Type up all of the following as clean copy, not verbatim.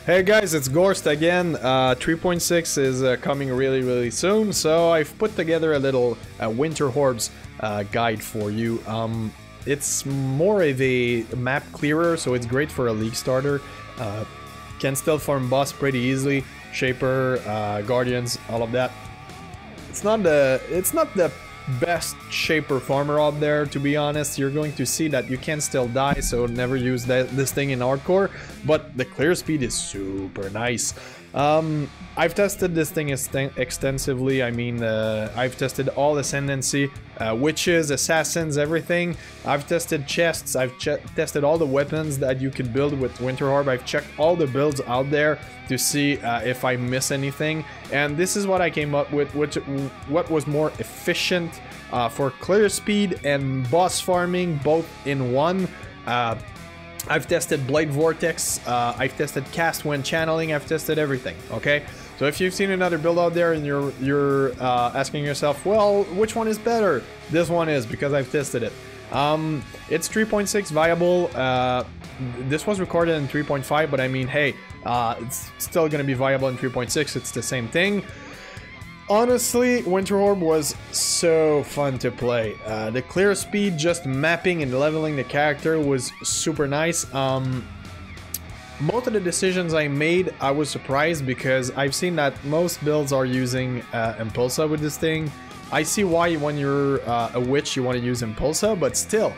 Hey guys, it's Gorst again. 3.6 is coming really soon, so I've put together a little Winter Orbs guide for you. It's more of a map clearer, so it's great for a league starter. Can still farm boss pretty easily, Shaper, Guardians, all of that. It's not the best Shaper farmer out there, to be honest. You're going to see that you can still die, so never use this thing in hardcore, but the clear speed is super nice. I've tested this thing extensively. I mean, I've tested all ascendancy, witches, assassins, everything. I've tested chests, I've tested all the weapons that you could build with Winter Orb. I've checked all the builds out there to see if I miss anything, and this is what I came up with, what was more efficient for clear speed and boss farming both in one. I've tested Blade Vortex, I've tested Cast when channeling, I've tested everything, okay? So if you've seen another build out there and you're asking yourself, well, which one is better? This one is, because I've tested it. It's 3.6 viable. This was recorded in 3.5, but I mean, hey, it's still gonna be viable in 3.6, it's the same thing. Honestly, Winter Orb was so fun to play. The clear speed, just mapping and leveling the character was super nice. Most of the decisions I made, I was surprised because I've seen that most builds are using Impulsa with this thing. I see why when you're a witch you want to use Impulsa, but still,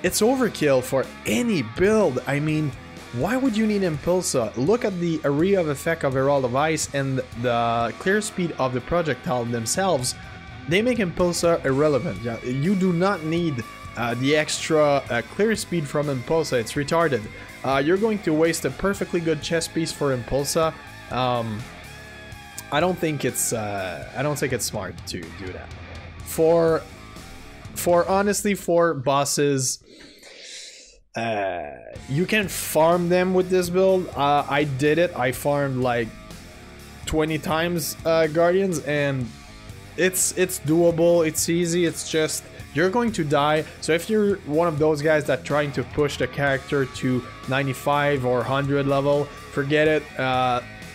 it's overkill for any build. I mean, why would you need Impulsa? Look at the area of effect of Herald of Ice and the clear speed of the projectile themselves. They make Impulsa irrelevant. You do not need the extra clear speed from Impulsa. It's retarded. You're going to waste a perfectly good chess piece for Impulsa. I don't think it's smart to do that. For honestly, for bosses, you can farm them with this build. I did it. I farmed like 20 times Guardians, and it's doable. It's easy. It's just you're going to die. So if you're one of those guys that trying to push the character to 95 or 100 level, forget it.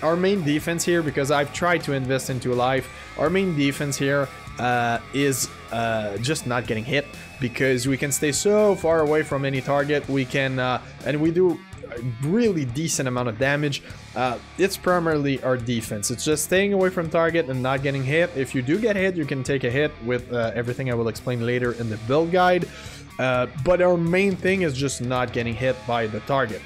Our main defense here, because I've tried to invest into life, our main defense here is just not getting hit, because we can stay so far away from any target. We can and we do a really decent amount of damage. It's primarily our defense. It's just staying away from target and not getting hit. If you do get hit, you can take a hit with everything I will explain later in the build guide, but our main thing is just not getting hit by the target.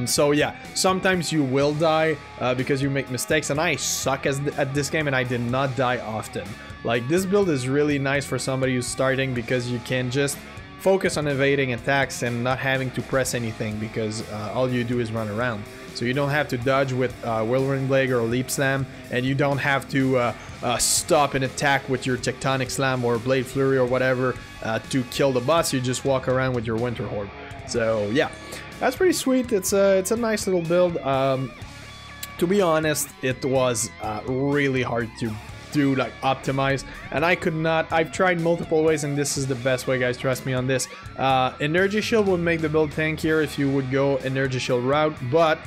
So yeah, sometimes you will die because you make mistakes, and I suck at this game, and I did not die often. Like, this build is really nice for somebody who's starting, because you can just focus on evading attacks and not having to press anything, because all you do is run around. So you don't have to dodge with Whirlwind Blade or Leap Slam, and you don't have to stop an attack with your Tectonic Slam or Blade Flurry or whatever to kill the boss. You just walk around with your Winter Orb. So yeah, that's pretty sweet. It's a nice little build. To be honest, it was really hard to do, like, optimize, and I could not. I've tried multiple ways, and this is the best way, guys, trust me on this. Energy Shield would make the build tankier if you would go Energy Shield route, but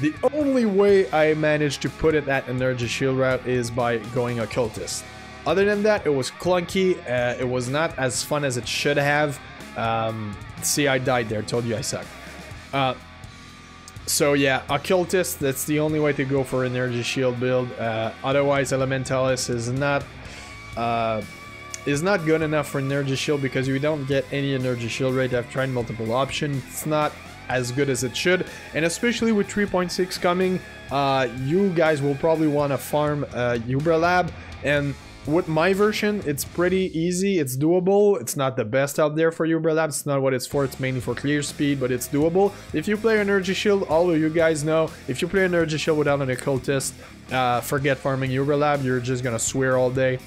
the only way I managed to put it at Energy Shield route is by going Occultist. Other than that, it was clunky. It was not as fun as it should have. See, I died there, told you I suck. So yeah, Occultist, that's the only way to go for Energy Shield build. Otherwise, Elementalis is not good enough for Energy Shield, because you don't get any Energy Shield rate. I've tried multiple options. It's not as good as it should, and especially with 3.6 coming, you guys will probably want to farm Uber Lab, and with my version, it's pretty easy, it's doable. It's not the best out there for Uber Lab, it's not what it's for, it's mainly for clear speed, but it's doable. If you play Energy Shield, all of you guys know, if you play Energy Shield without an Occultist, forget farming Uber Lab, you're just gonna swear all day.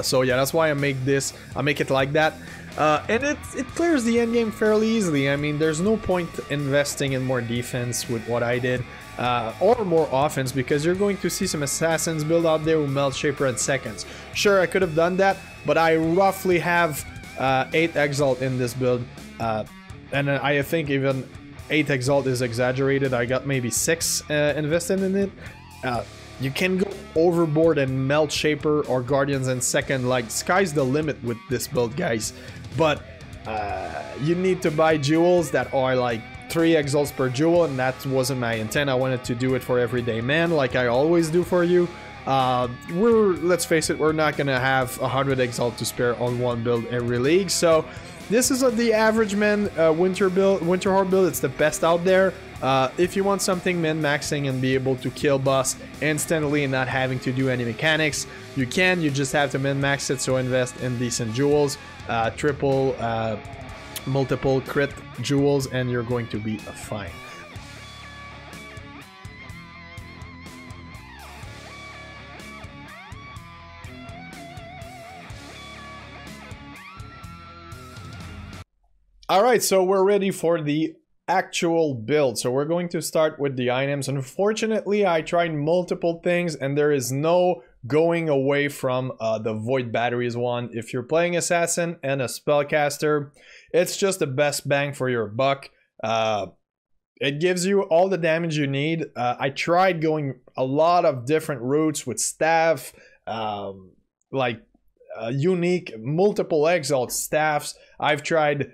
So yeah, that's why I make it like that. And it clears the endgame fairly easily. I mean, there's no point investing in more defense with what I did, or more offense, because you're going to see some assassins build out there who melt Shaper in seconds. Sure, I could have done that, but I roughly have 8 Exalt in this build, and I think even 8 exalt is exaggerated. I got maybe 6 invested in it. You can go overboard and melt Shaper or Guardians in second. Like, sky's the limit with this build, guys. But you need to buy jewels that are like 3 exalts per jewel, and that wasn't my intent. I wanted to do it for everyday man, like I always do for you. Let's face it, we're not gonna have 100 exalt to spare on one build every league. So this is the average man winter horde build. It's the best out there. If you want something min-maxing and be able to kill boss instantly and not having to do any mechanics, you can. You just have to min-max it, so invest in decent jewels, triple, multiple crit jewels, and you're going to be fine. Alright, so we're ready for the actual build. So we're going to start with the items. Unfortunately, I tried multiple things and there is no going away from the void batteries one. If you're playing assassin and a spellcaster, it's just the best bang for your buck. It gives you all the damage you need. I tried going a lot of different routes with staff, unique multiple exalt staffs. I've tried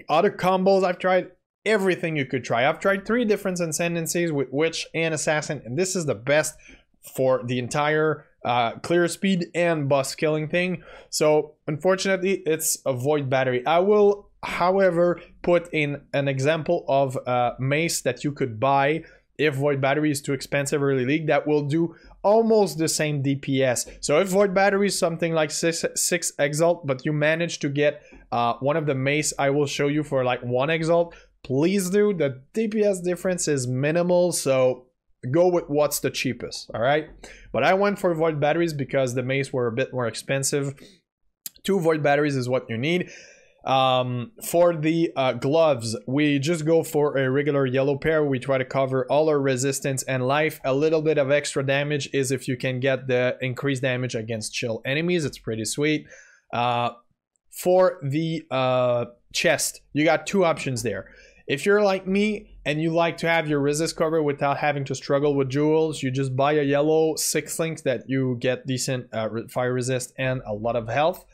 other combos. I've tried everything you could try. I've tried 3 different ascendancies with witch and assassin, and this is the best for the entire clear speed and boss killing thing. So unfortunately, it's a void battery. I will, however, put in an example of mace that you could buy if void battery is too expensive early league, that will do almost the same DPS. So if void battery is something like 6 exalt, but you manage to get one of the mace I will show you for like 1 exalt, please do. The DPS difference is minimal, so go with what's the cheapest. All right, but I went for void batteries because the mace were a bit more expensive. 2 void batteries is what you need. For the gloves, we just go for a regular yellow pair. We try to cover all our resistance and life. A little bit of extra damage is if you can get the increased damage against chill enemies. It's pretty sweet. For the chest, you got 2 options there. If you're like me and you like to have your resist cover without having to struggle with jewels, you just buy a yellow 6 links that you get decent fire resist and a lot of health.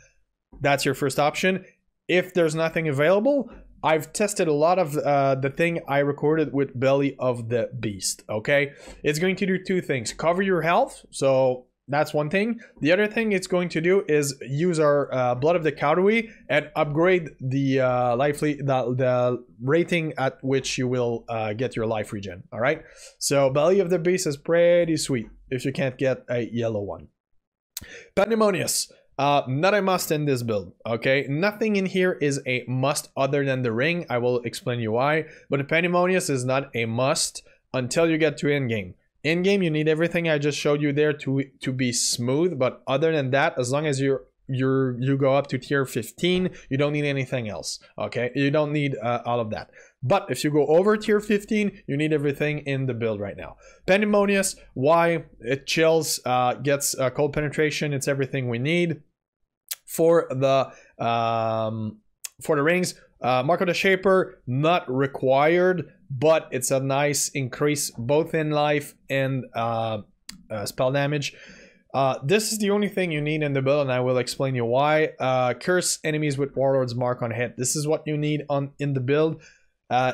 That's your first option. If there's nothing available, I've tested a lot of the thing I recorded with Belly of the Beast, okay? It's going to do 2 things. Cover your health, so that's one thing. The other thing it's going to do is use our Blood of the Cowrie and upgrade the the rating at which you will get your life regen, all right? So Belly of the Beast is pretty sweet if you can't get a yellow one. Pandemonious. Not a must in this build, okay? Nothing in here is a must other than the ring. I will explain you why. But the Pandemonious is not a must until you get to in-game. In-game, you need everything I just showed you there to be smooth. But other than that, as long as you go up to tier 15, you don't need anything else, okay? You don't need all of that. But if you go over tier 15, you need everything in the build right now. Pandemonious, why? It chills, gets cold penetration. It's everything we need. For the rings, Mark of the Shaper, not required, but it's a nice increase both in life and spell damage. This is the only thing you need in the build, and I will explain you why. Curse enemies with Warlord's Mark on hit. This is what you need in the build.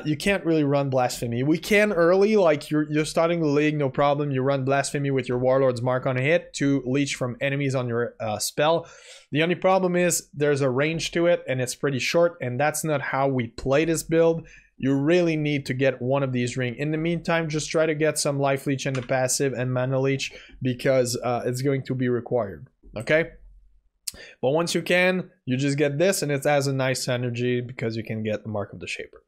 You can't really run Blasphemy. We can early, like you're starting the league, no problem. You run Blasphemy with your Warlord's Mark on a hit to leech from enemies on your spell. The only problem is there's a range to it and it's pretty short, and that's not how we play this build. You really need to get one of these rings. In the meantime, just try to get some life leech in the passive and mana leech because it's going to be required, okay? But once you can, you just get this and it has a nice energy because you can get the Mark of the Shaper.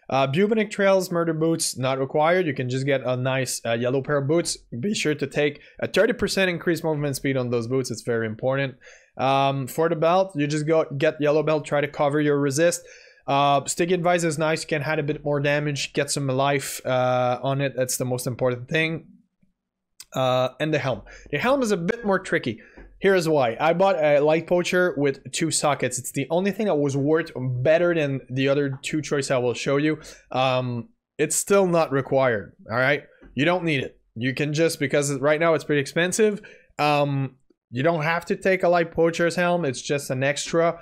Bubonic Trails, Murder Boots, not required. You can just get a nice yellow pair of boots. Be sure to take a 30% increased movement speed on those boots. It's very important. For the belt, you just get yellow belt, try to cover your resist. Stygian Vise is nice. You can add a bit more damage, get some life on it. That's the most important thing. And the helm. The helm is a bit more tricky. Here's why. I bought a light poacher with 2 sockets. It's the only thing that was worth better than the other 2 choices I will show you. it's still not required. All right, you don't need it. You can just, because right now it's pretty expensive, you don't have to take a light poacher's helm. It's just an extra.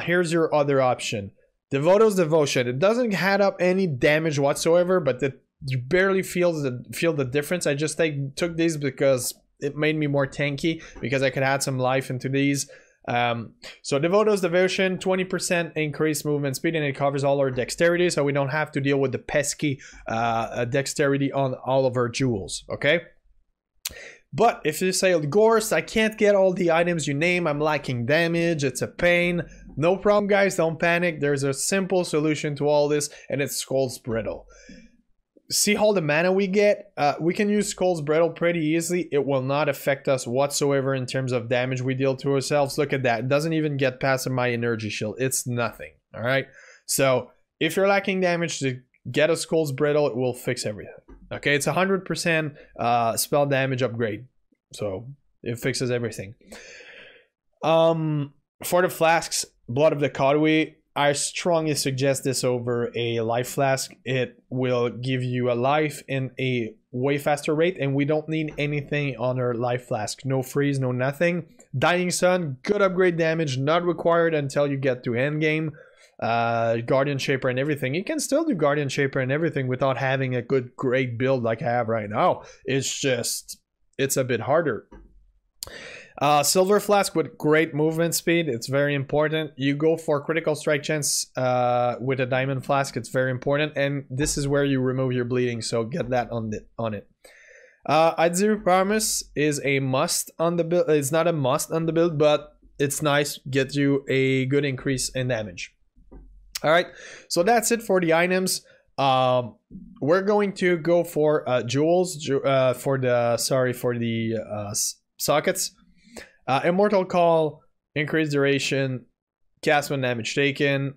Here's your other option, Devoto's Devotion. It doesn't add up any damage whatsoever, but you barely feel the difference. I just took these because it made me more tanky, because I could add some life into these. So Devoto's Devotion, 20% increased movement speed, and it covers all our dexterity, so we don't have to deal with the pesky dexterity on all of our jewels. Okay, but if you say, Gorse, I can't get all the items you name, I'm lacking damage, it's a pain. No problem, guys, don't panic. There's a simple solution to all this, and it's Skull's Brittle. See all the mana we get? We can use Skull's Brittle pretty easily. It will not affect us whatsoever in terms of damage we deal to ourselves. Look at that. It doesn't even get past my energy shield. It's nothing. All right. So if you're lacking damage, to get a Skull's Brittle, it will fix everything. Okay. It's 100% spell damage upgrade. So it fixes everything. For the flasks, Blood of the Kadwi, I strongly suggest this over a life flask. It will give you a life in a way faster rate, and we don't need anything on our life flask. No freeze, no nothing. Dying Sun, good upgrade damage, not required until you get to endgame. Guardian Shaper and everything. You can still do Guardian Shaper and everything without having a great build like I have right now. It's just, it's a bit harder. Silver Flask with great movement speed. It's very important. You go for critical strike chance with a Diamond Flask. It's very important, and this is where you remove your bleeding, so get that on it. Adzu Promise is a must on the build. It's not a must on the build, but it's nice. Get you a good increase in damage. All right, so that's it for the items. We're going to go for jewels for the sockets. Immortal Call, increased duration, cast when damage taken,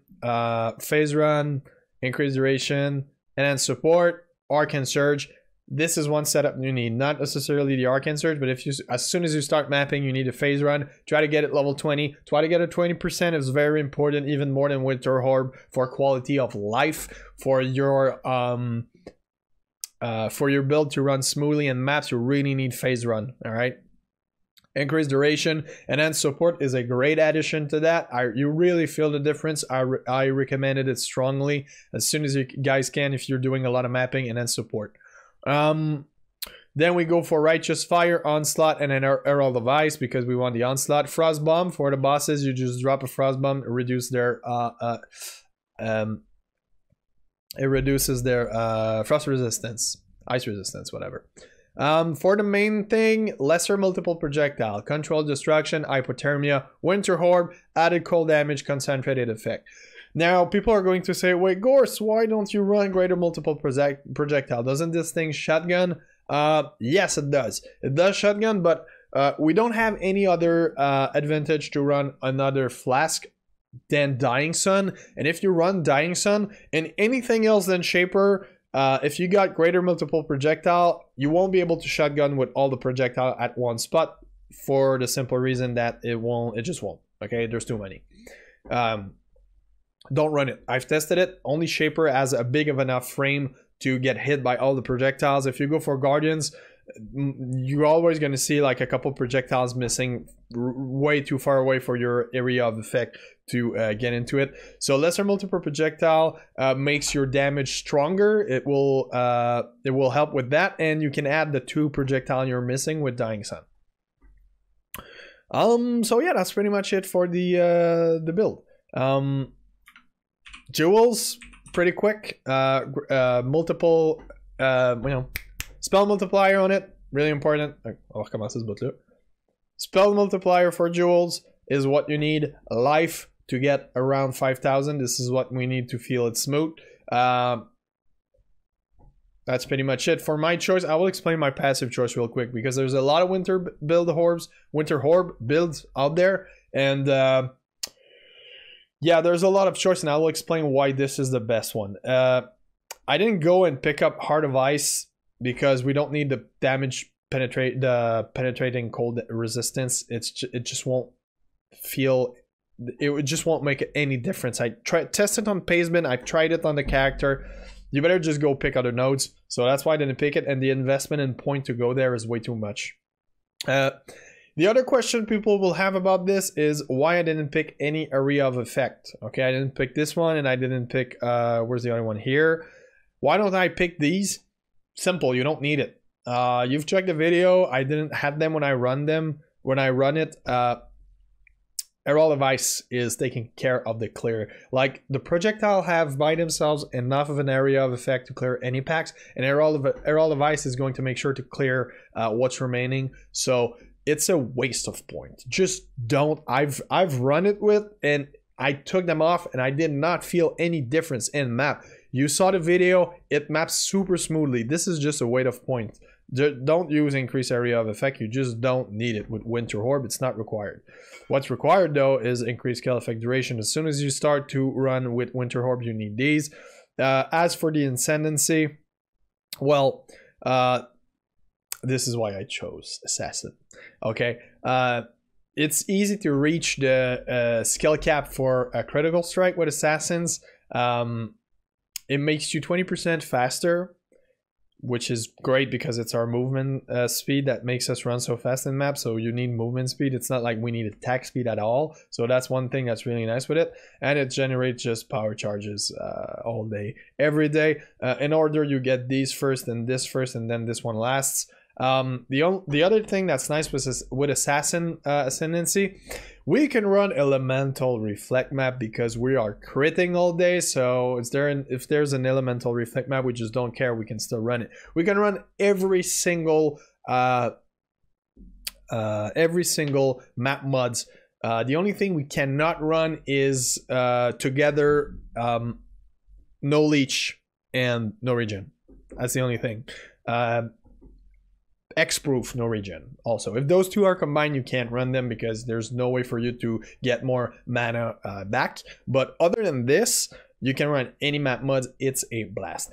phase run, increased duration, and then support, Arcane Surge. This is one setup you need, not necessarily the Arcane Surge, but if you, as soon as you start mapping, you need a phase run. Try to get it level 20. Try to get a 20%. It's very important, even more than Winter Orb, for quality of life, for your build to run smoothly, and maps you really need phase run. All right. Increased duration, and then support is a great addition to that. You really feel the difference. I recommended it strongly as soon as you guys can if you're doing a lot of mapping, and then support. Then we go for Righteous Fire, Onslaught, and then Herald of Ice, because we want the Onslaught. Frost Bomb for the bosses. You just drop a Frost Bomb, reduce their it reduces their frost resistance, ice resistance, whatever. For the main thing, lesser multiple projectile, controlled destruction, hypothermia, Winter Orb, added cold damage, concentrated effect. Now, people are going to say, wait, Gorse, why don't you run greater multiple projectile? Doesn't this thing shotgun? Yes, it does. It does shotgun, but we don't have any other advantage to run another flask than Dying Sun. And if you run Dying Sun and anything else than Shaper, if you got greater multiple projectile, you won't be able to shotgun with all the projectile at one spot, for the simple reason that it just won't. Okay, there's too many. Don't run it. I've tested it. Only Shaper has a big of enough frame to get hit by all the projectiles. If you go for Guardians, you're always going to see like a couple projectiles missing, way too far away for your area of effect to get into it. So lesser multiple projectile makes your damage stronger. It will help with that, and you can add the 2 projectile you're missing with Dying Sun. So yeah, that's pretty much it for the build. Jewels, pretty quick. Multiple, spell multiplier on it, really important. Spell multiplier for jewels is what you need. Life to get around 5,000. This is what we need to feel it smooth. That's pretty much it for my choice. I will explain my passive choice real quick, because there's a lot of Winter Orb builds out there, and yeah, there's a lot of choice, and I will explain why this is the best one. I didn't go and pick up Heart of Ice because we don't need the damage penetrating cold resistance. It just won't feel. It just won't make any difference. I tested on Paceman. I've tried it on the character. you better just go pick other nodes. So that's why I didn't pick it, and the investment in point to go there is way too much. The other question people will have about this is why I didn't pick any area of effect. Okay, I didn't pick this one, and I didn't pick, where's the other one here? Why don't I pick these? Simple, you don't need it. You've checked the video. I didn't have them when I run them. When I run it, Herald of Ice is taking care of the clear. Like, the projectile have by themselves enough of an area of effect to clear any packs, and Herald of Ice is going to make sure to clear what's remaining. So it's a waste of points. Just don't. I've run it with, and I took them off, and I did not feel any difference in map. You saw the video. It maps super smoothly. This is just a weight of points. Don't use increased area of effect. You just don't need it with Winter Orb. It's not required. What's required though is increased scale effect duration. As soon as you start to run with Winter Orb, you need these. As for the ascendancy, well, this is why I chose Assassin. Okay, it's easy to reach the skill cap for a critical strike with Assassins. It makes you 20% faster, which is great because it's our movement speed that makes us run so fast in map. So you need movement speed. It's not like we need attack speed at all. So that's one thing that's really nice with it. And it generates just power charges all day, every day. In order, you get these first and this first, and then this one lasts. The other thing that's nice with Assassin Ascendancy, we can run Elemental Reflect map because we are critting all day. So if there's an Elemental Reflect map, we just don't care. We can still run it. We can run every single map mods. The only thing we cannot run is together no leech and no regen. That's the only thing. X-proof, no regen. Also, if those two are combined, you can't run them because there's no way for you to get more mana back. But other than this, you can run any map mods. It's a blast.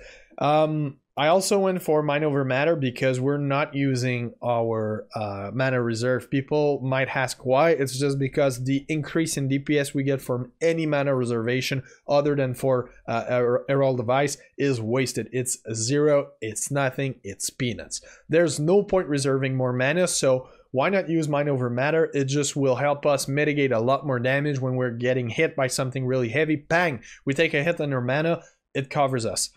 I also went for Mind Over Matter because we're not using our mana reserve. People might ask why. It's just because the increase in DPS we get from any mana reservation other than for Herald of Ice is wasted. It's zero, it's nothing, it's peanuts. There's no point reserving more mana, so why not use Mind Over Matter? It just will help us mitigate a lot more damage when we're getting hit by something really heavy. Bang! We take a hit on our mana, it covers us.